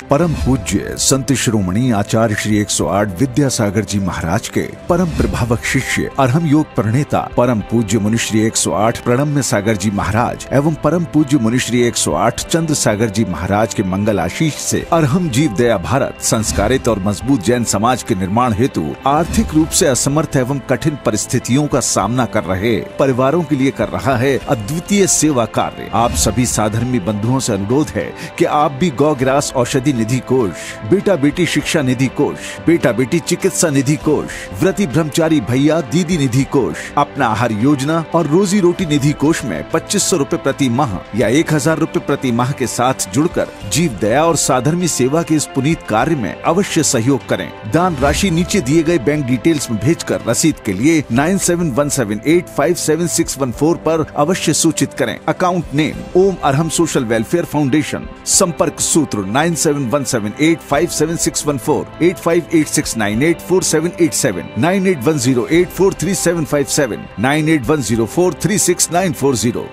परम पूज्य संत शिरोमणि आचार्य श्री 108 विद्यासागर जी महाराज के परम प्रभावक शिष्य अरहम योग प्रणेता परम पूज्य मुनि श्री 108 प्रणम्य सागर जी महाराज एवं परम पूज्य मुनि श्री 108 चंद्र सागर जी महाराज के मंगल आशीष से अरहम जीव दया भारत संस्कारित और मजबूत जैन समाज के निर्माण हेतु आर्थिक रूप से असमर्थ एवं कठिन परिस्थितियों का सामना कर रहे परिवारों के लिए कर रहा है अद्वितीय सेवा कार्य। आप सभी साधर्मी बंधुओं से अनुरोध है कि आप भी गौग्रास औषधि निधि कोष, बेटा बेटी शिक्षा निधि कोष, बेटा बेटी चिकित्सा निधि कोष, व्रती ब्रह्मचारी भैया दीदी निधि कोष, अपना आहार योजना और रोजी रोटी निधि कोष में 2500 रूपए प्रति माह या 1000 रूपए प्रति माह के साथ जुड़कर जीव दया और साधर्मी सेवा के इस पुनीत कार्य में अवश्य सहयोग करें। दान राशि नीचे दिए गए बैंक डिटेल्स में भेजकर रसीद के लिए 9717857614 पर अवश्य सूचित करें। अकाउंट नेम ओम अरहम सोशल वेलफेयर फाउंडेशन। संपर्क सूत्र 9717857614, 8586984787, 9810843757, 9810436940।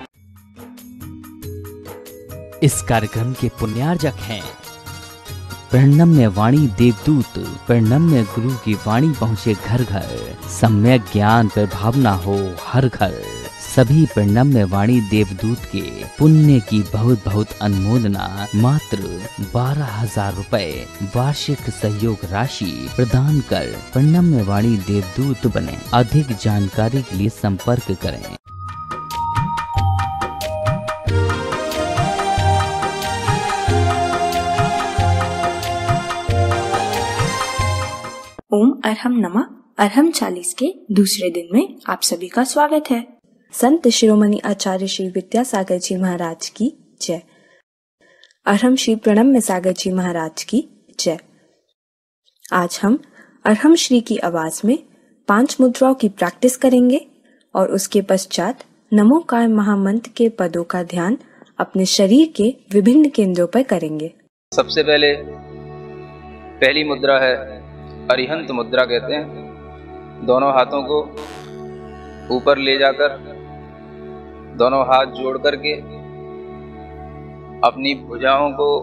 इस कार्यक्रम के पुण्यार्जक हैं प्रणम्य वाणी देवदूत। प्रणम्य गुरु की वाणी पहुँचे घर घर, सम्यक ज्ञान पर भावना हो हर घर। सभी प्रणम्य वाणी देवदूत के पुण्य की बहुत बहुत अनुमोदना मात्र 12,000 रुपए वार्षिक सहयोग राशि प्रदान कर प्रणम्य वाणी देवदूत बने। अधिक जानकारी के लिए संपर्क करें। ओम अरहम नमः। अरहम 40 के दूसरे दिन में आप सभी का स्वागत है। संत शिरोमणि आचार्य श्री विद्यासागर जी महाराज की जय। अरहम श्री प्रणम्य सागर जी महाराज की जय। आज हम अरहम श्री की आवाज में 5 मुद्राओं की प्रैक्टिस करेंगे और उसके पश्चात नमोकार महामंत्र के पदों का ध्यान अपने शरीर के विभिन्न केंद्रों पर करेंगे। सबसे पहली मुद्रा है अरिहंत मुद्रा कहते हैं। दोनों हाथों को ऊपर ले जाकर दोनों हाथ जोड़ करके अपनी भुजाओं को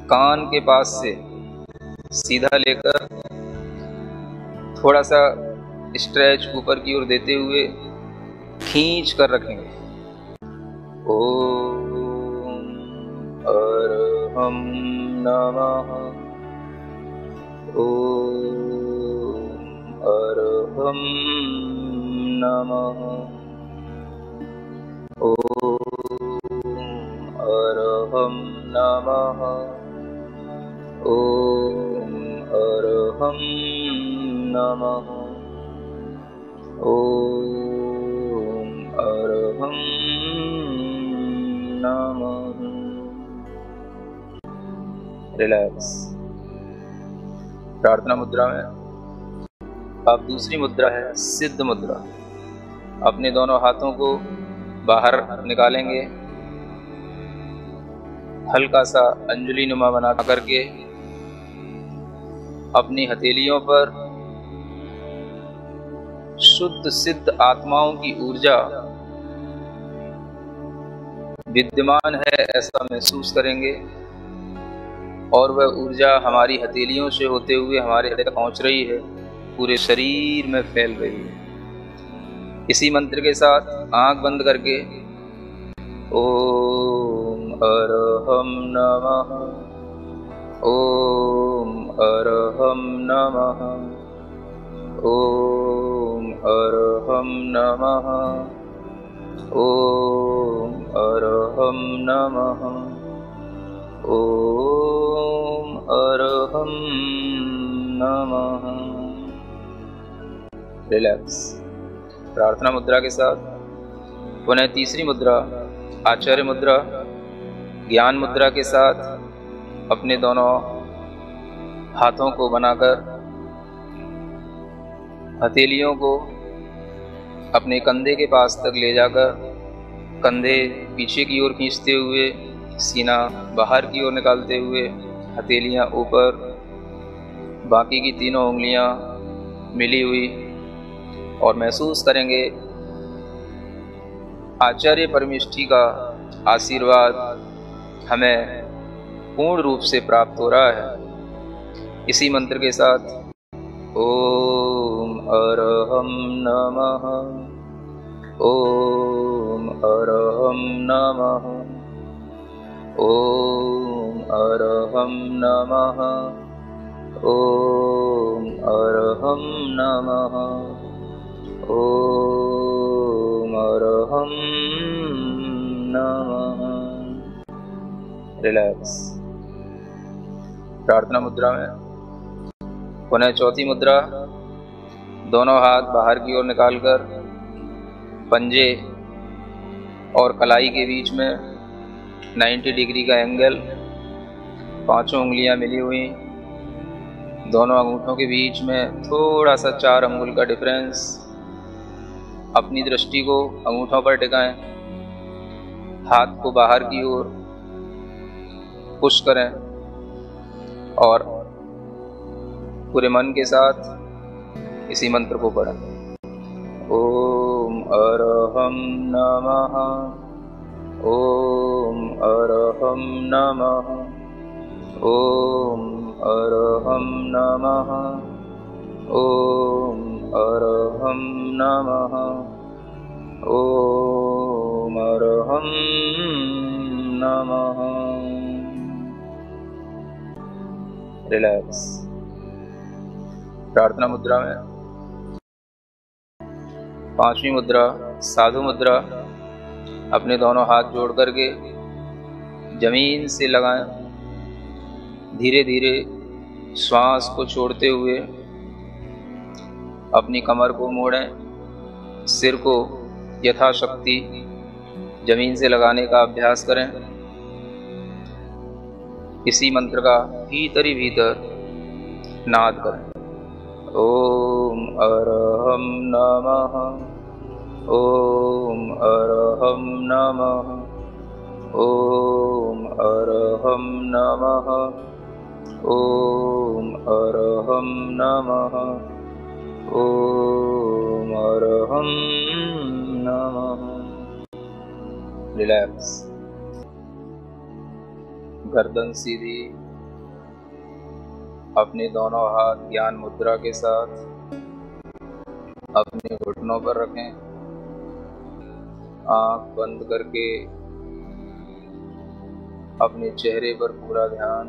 कान के पास से सीधा लेकर थोड़ा सा स्ट्रेच ऊपर की ओर देते हुए खींच कर रखेंगे। ओम अरहम नमः। ओम अरहम नमः। ओम अरहम नमः। ओम अरहम नमः। ओम अरहम नमः। रिलैक्स। प्रार्थना मुद्रा में अब दूसरी मुद्रा है सिद्ध मुद्रा। अपने दोनों हाथों को बाहर निकालेंगे, हल्का सा अंजलि नुमा बना करके अपनी हथेलियों पर शुद्ध सिद्ध आत्माओं की ऊर्जा विद्यमान है ऐसा महसूस करेंगे और वह ऊर्जा हमारी हथेलियों से होते हुए हमारे हृदय तक पहुंच रही है, पूरे शरीर में फैल रही है। इसी मंत्र के साथ आंख बंद करके ओम अरहम नमः। ओम अरहम नमः। ओम अरहम नमः। ओम अरहम नमः। ओम अरहम नमः। रिलैक्स। प्रार्थना मुद्रा के साथ पुनः तीसरी मुद्रा आचार्य मुद्रा ज्ञान मुद्रा के साथ अपने दोनों हाथों को बनाकर हथेलियों को अपने कंधे के पास तक ले जाकर कंधे पीछे की ओर खींचते हुए सीना बाहर की ओर निकालते हुए हथेलियां ऊपर, बाकी की तीनों उंगलियां मिली हुई और महसूस करेंगे आचार्य परमेष्ठी का आशीर्वाद हमें पूर्ण रूप से प्राप्त हो रहा है। इसी मंत्र के साथ ओम अरहम नमः, ओम अरहम नमः, ओम अरहम नमः, ओम अरहम नमः, ओम अरहम नमः। रिलैक्स। प्रार्थना मुद्रा में पुनः चौथी मुद्रा, दोनों हाथ बाहर की ओर निकालकर पंजे और कलाई के बीच में 90 डिग्री का एंगल, पांचों उंगलियां मिली हुई, दोनों अंगूठों के बीच में थोड़ा सा 4 अंगुल का डिफरेंस। अपनी दृष्टि को अंगूठों पर टिकाएं, हाथ को बाहर की ओर पुश करें और पूरे मन के साथ इसी मंत्र को पढ़ें। ओम अरहम नमः, ओम अरहम नमः, ओम अरहम नमः, ओम अरहम नमः, ओम अरहम नमः। रिलैक्स। प्रार्थना मुद्रा में पांचवी मुद्रा, साधु मुद्रा। अपने दोनों हाथ जोड़ करके जमीन से लगाएं। धीरे धीरे श्वास को छोड़ते हुए अपनी कमर को मोड़ें, सिर को यथाशक्ति जमीन से लगाने का अभ्यास करें। इसी मंत्र का भीतर ही भीतर नाद करें। ओम अरहम नमः, ओम अरहम नमः, ओम अरहम नमः, ओम अरहम नमः, ओम अरहम नमः। रिलैक्स। गर्दन सीधी, अपने दोनों हाथ ज्ञान मुद्रा के साथ अपने घुटनों पर रखें। आंख बंद करके अपने चेहरे पर पूरा ध्यान।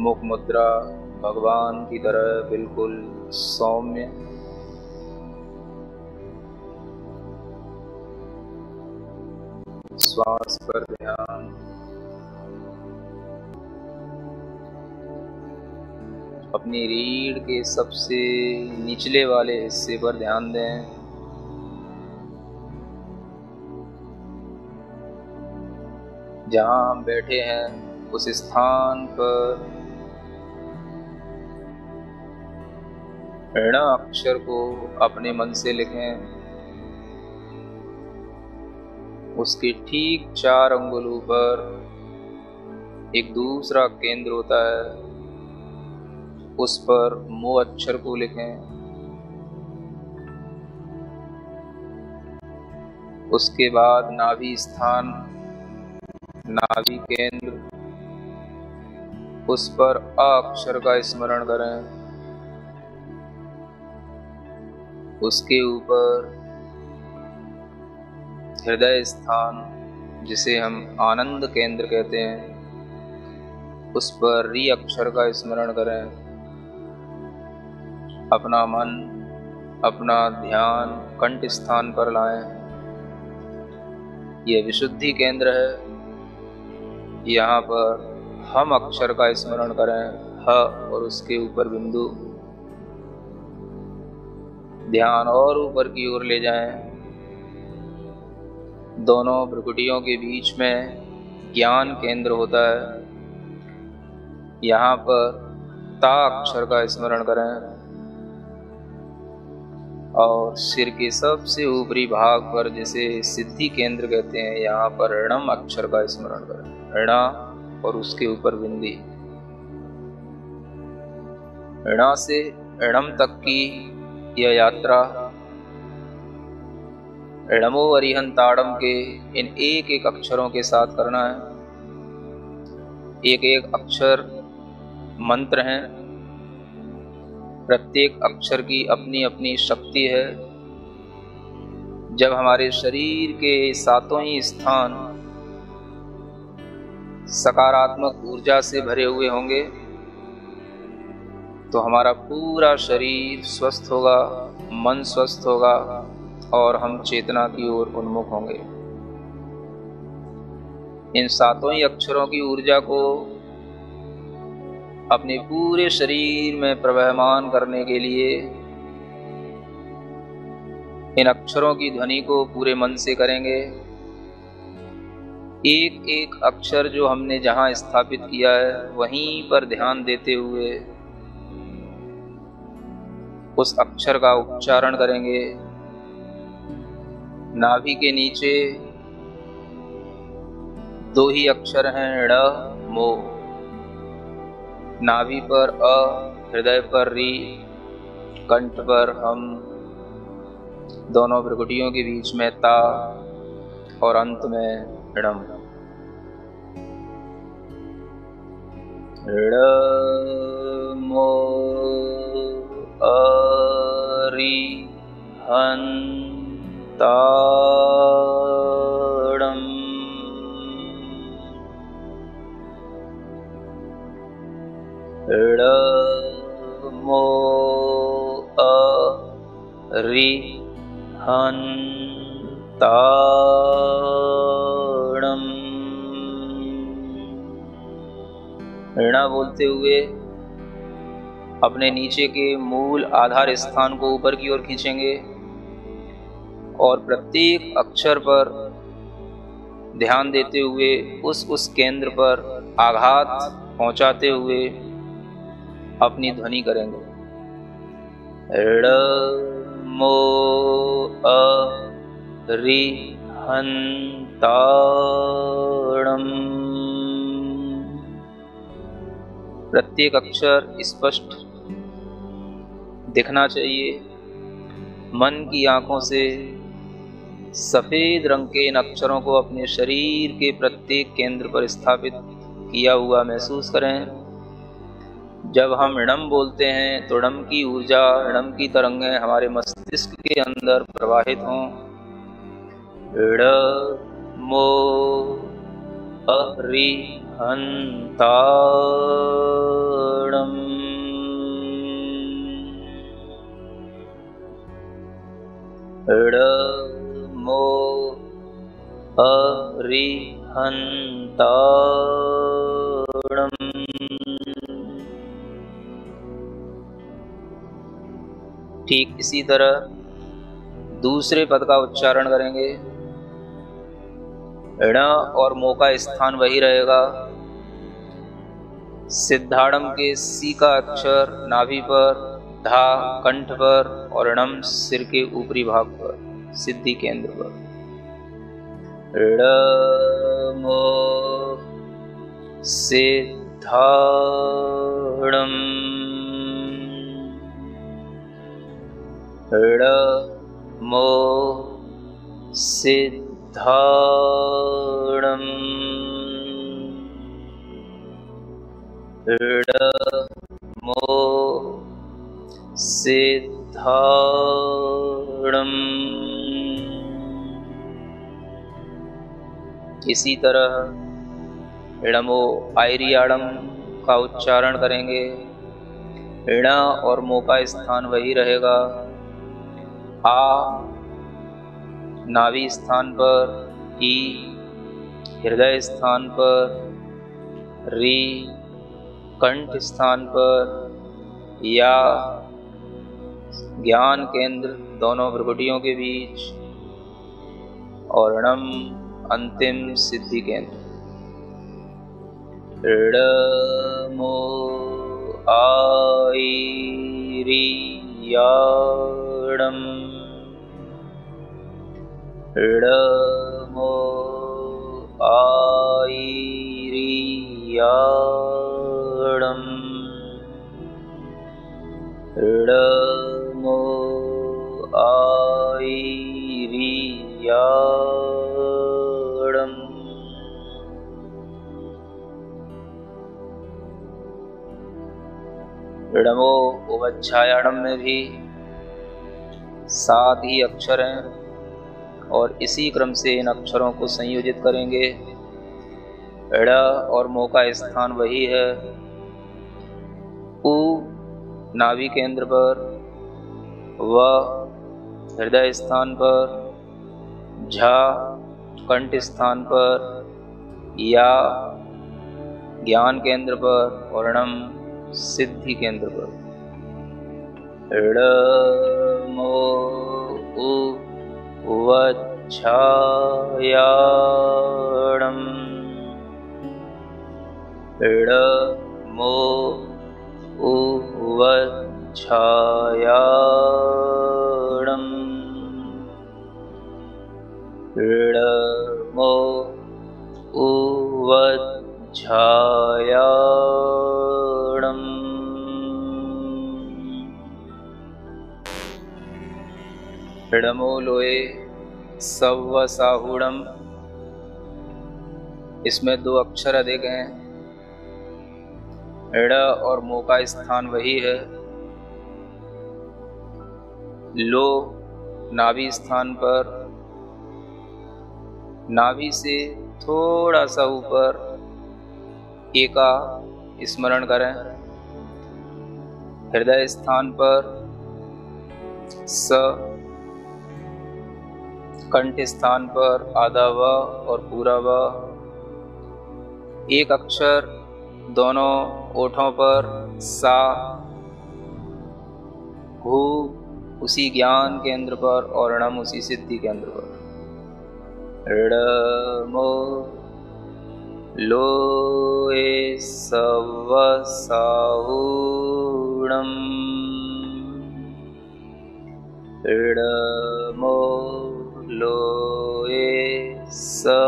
मुख मुद्रा भगवान की तरह बिल्कुल सौम्य। श्वास पर ध्यान। अपनी रीढ़ के सबसे निचले वाले हिस्से पर ध्यान दें। जहां हम बैठे हैं उस स्थान पर ऋण अक्षर को अपने मन से लिखें। उसके ठीक 4 अंगुलों पर एक दूसरा केंद्र होता है, उस पर मो अक्षर को लिखें। उसके बाद नाभि स्थान, नाभि केंद्र, उस पर अ अक्षर का स्मरण करें। उसके ऊपर हृदय स्थान, जिसे हम आनंद केंद्र कहते हैं, उस पर री अक्षर का स्मरण करें। अपना मन, अपना ध्यान कंठ स्थान पर लाएं। यह विशुद्धि केंद्र है। यहाँ पर हम अक्षर का स्मरण करें, ह और उसके ऊपर बिंदु। ध्यान और ऊपर की ओर ले जाएं। दोनों भ्रुकुटियों के बीच में ज्ञान केंद्र होता है। यहाँ पर ता अक्षर का स्मरण करें और सिर के सबसे ऊपरी भाग पर, जिसे सिद्धि केंद्र कहते हैं, यहाँ पर ऋणम अक्षर का स्मरण करें। ऋणा और उसके ऊपर बिंदी। ऋणा से ऋणम तक की यह यात्रा णमो अरिहंताड़म के इन एक एक अक्षरों के साथ करना है। एक एक अक्षर मंत्र हैं, प्रत्येक अक्षर की अपनी अपनी शक्ति है। जब हमारे शरीर के सातों ही स्थान सकारात्मक ऊर्जा से भरे हुए होंगे तो हमारा पूरा शरीर स्वस्थ होगा, मन स्वस्थ होगा और हम चेतना की ओर उन्मुख होंगे। इन सातों ही अक्षरों की ऊर्जा को अपने पूरे शरीर में प्रवहमान करने के लिए इन अक्षरों की ध्वनि को पूरे मन से करेंगे। एक एक अक्षर जो हमने जहां स्थापित किया है वहीं पर ध्यान देते हुए उस अक्षर का उच्चारण करेंगे। नाभि के नीचे दो ही अक्षर हैं, ण मो। नाभि पर अ, हृदय पर री, कंठ पर हम, दोनों भ्रुकुटियों के बीच में ता और अंत में णम। णमो अरिहंताड़म। णमो अरिहंताड़म। ऋणा बोलते हुए अपने नीचे के मूल आधार स्थान को ऊपर की ओर खींचेंगे और प्रत्येक अक्षर पर ध्यान देते हुए उस केंद्र पर आघात पहुंचाते हुए अपनी ध्वनि करेंगे। णमो अरिहंताड़म। प्रत्येक अक्षर स्पष्ट दिखना चाहिए। मन की आंखों से सफेद रंग के इन अक्षरों को अपने शरीर के प्रत्येक केंद्र पर स्थापित किया हुआ महसूस करें। जब हम णम बोलते हैं तो णम की ऊर्जा, णम की तरंगें हमारे मस्तिष्क के अंदर प्रवाहित हों। णमो अरिहंताड़म। णमो अरिहंताड़म। ठीक इसी तरह दूसरे पद का उच्चारण करेंगे। ण और मो का स्थान वही रहेगा। सिद्धाड़म के सी का अक्षर नाभि पर, धा कंठ पर और णम सिर के ऊपरी भाग पर, सिद्धि केंद्र पर। णमो सिद्धाड़म। णमो सिद्धाड़म। णमो सिद्धाड़म। इसी तरह णमो आयरियाड़म का उच्चारण करेंगे। ण और मो का स्थान वही रहेगा। आ नाभि स्थान पर, ई हृदय स्थान पर, री कंठ स्थान पर, या ज्ञान केंद्र दोनों भ्रुकुटियों के बीच और णम अंतिम सिद्धि केंद्र। णमो आयरियाड़म। णमो आयरियाड़म। णमो आयरियाड़म। णमो उवच्छायाणम में भी 7 ही अक्षर हैं और इसी क्रम से इन अक्षरों को संयोजित करेंगे। ण और मो का स्थान वही है। उ नाभि केंद्र पर, व हृदय स्थान पर, झा कंठ स्थान पर, या ज्ञान केंद्र पर और णम सिद्धि केंद्र पर। णमो उवच्छायाणम, णमो उवच्छायाणम, णमो उवच्छायाणम। णमो लोए सव्वसाहुणम, इसमें 2 अक्षर अधिक हैं। ण और मो का स्थान वही है। लो नाभि स्थान पर, नाभि से थोड़ा सा ऊपर ए का स्मरण करें। हृदय स्थान पर स, कंठ स्थान पर आधा व और पूरा व। एक अक्षर दोनों ओठों पर सा, हु उसी ज्ञान केंद्र पर और णम उसी सिद्धि केंद्र पर। णमो लोए सव्वसाहुणम, णमो लोए सव्वसाहुणम,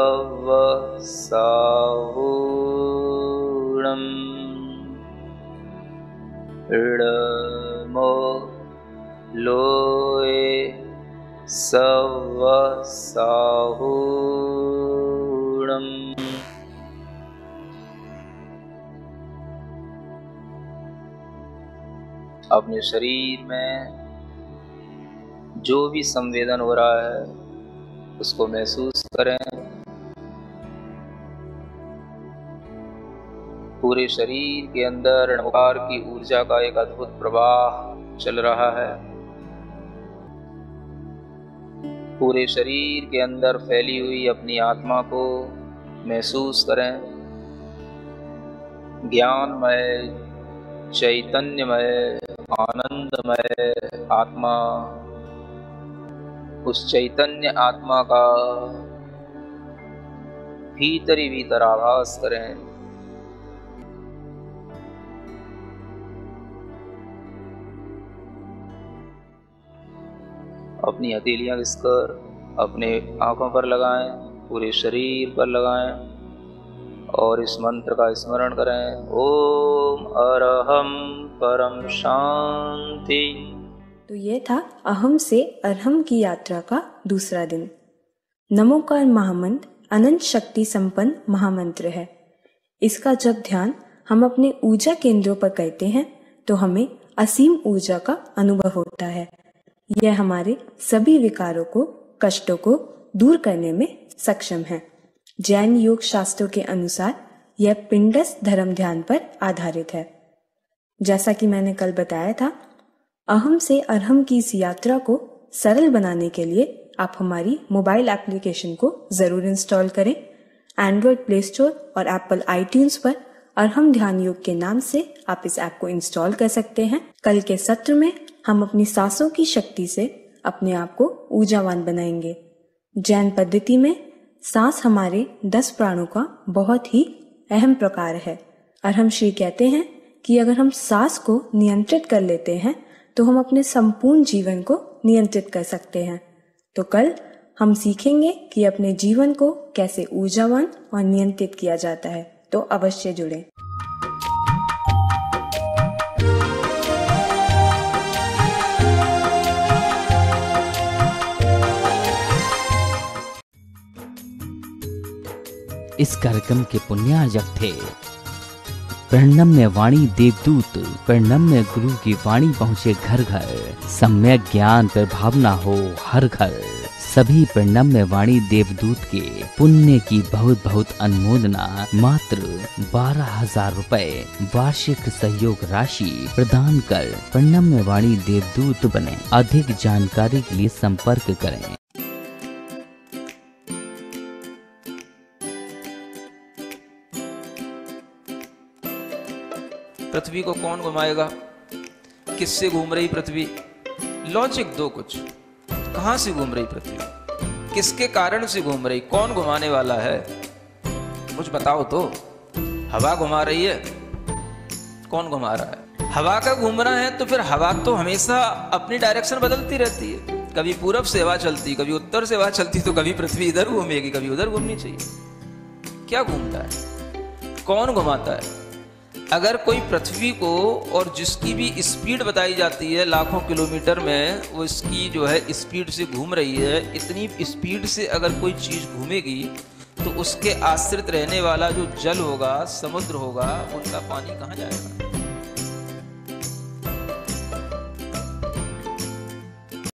णमो लोए सव्वसाहुणम। अपने शरीर में जो भी संवेदन हो रहा है उसको महसूस करें। पूरे शरीर के अंदर णकार की ऊर्जा का एक अद्भुत प्रवाह चल रहा है। पूरे शरीर के अंदर फैली हुई अपनी आत्मा को महसूस करें। ज्ञानमय, चैतन्यमय, आनंदमय आत्मा, उस चैतन्य आत्मा का भीतर ही भीतर आभास करें। अपनी हथेलियां घिसकर अपने आंखों पर लगाएं, पूरे शरीर पर लगाएं और इस मंत्र का स्मरण करें। ओम अरहम परम शांति। तो ये था अहम से अरहम की यात्रा का दूसरा दिन। नमोकार महामंत्र अनंत शक्ति संपन्न महामंत्र है। इसका जब ध्यान हम अपने ऊर्जा केंद्रों पर करते हैं तो हमें असीम ऊर्जा का अनुभव होता है। यह हमारे सभी विकारों को, कष्टों को दूर करने में सक्षम है। जैन योग शास्त्रों के अनुसार यह पिंडस्थ धर्म ध्यान पर आधारित है। जैसा कि मैंने कल बताया था, अहम से अरहम की इस यात्रा को सरल बनाने के लिए आप हमारी मोबाइल एप्लीकेशन को जरूर इंस्टॉल करें। एंड्रॉयड प्ले स्टोर और एप्पल आईट्यून्स पर अरहम ध्यान योग के नाम से आप इस ऐप को इंस्टॉल कर सकते हैं। कल के सत्र में हम अपनी सांसों की शक्ति से अपने आप को ऊर्जावान बनाएंगे। जैन पद्धति में सांस हमारे 10 प्राणों का बहुत ही अहम प्रकार है। अरहम श्री कहते हैं कि अगर हम सांस को नियंत्रित कर लेते हैं तो हम अपने संपूर्ण जीवन को नियंत्रित कर सकते हैं। तो कल हम सीखेंगे कि अपने जीवन को कैसे ऊर्जावान और नियंत्रित किया जाता है। तो अवश्य जुड़ें। इस कार्यक्रम के पुण्यार्जक थे प्रणम्य वाणी देवदूत, प्रणम्य गुरु की वाणी पहुँचे घर घर, सम्यक ज्ञान पर भावना हो हर घर। सभी प्रणम्य वाणी देवदूत के पुण्य की बहुत बहुत अनुमोदना मात्र 12,000 रुपए वार्षिक सहयोग राशि प्रदान कर प्रणम्य वाणी देवदूत बने। अधिक जानकारी के लिए संपर्क करें। पृथ्वी को कौन घुमाएगा? किससे घूम रही पृथ्वी? लॉजिक दो कुछ। कहां से घूम रही पृथ्वी? किसके कारण से घूम रही? कौन घुमाने वाला है? कुछ बताओ तो। हवा घुमा रही है? कौन घुमा रहा है? हवा का घूमना है तो फिर हवा तो हमेशा अपनी डायरेक्शन बदलती रहती है। कभी पूरब से हवा चलती, कभी उत्तर से हवा चलती, तो कभी पृथ्वी इधर घूमेगी, कभी उधर घूमनी चाहिए। क्या घूमता है? कौन घुमाता है? अगर कोई पृथ्वी को, और जिसकी भी स्पीड बताई जाती है लाखों किलोमीटर में, वो इसकी जो है स्पीड से घूम रही है, इतनी स्पीड से अगर कोई चीज़ घूमेगी तो उसके आश्रित रहने वाला जो जल होगा, समुद्र होगा, उनका पानी कहाँ जाएगा?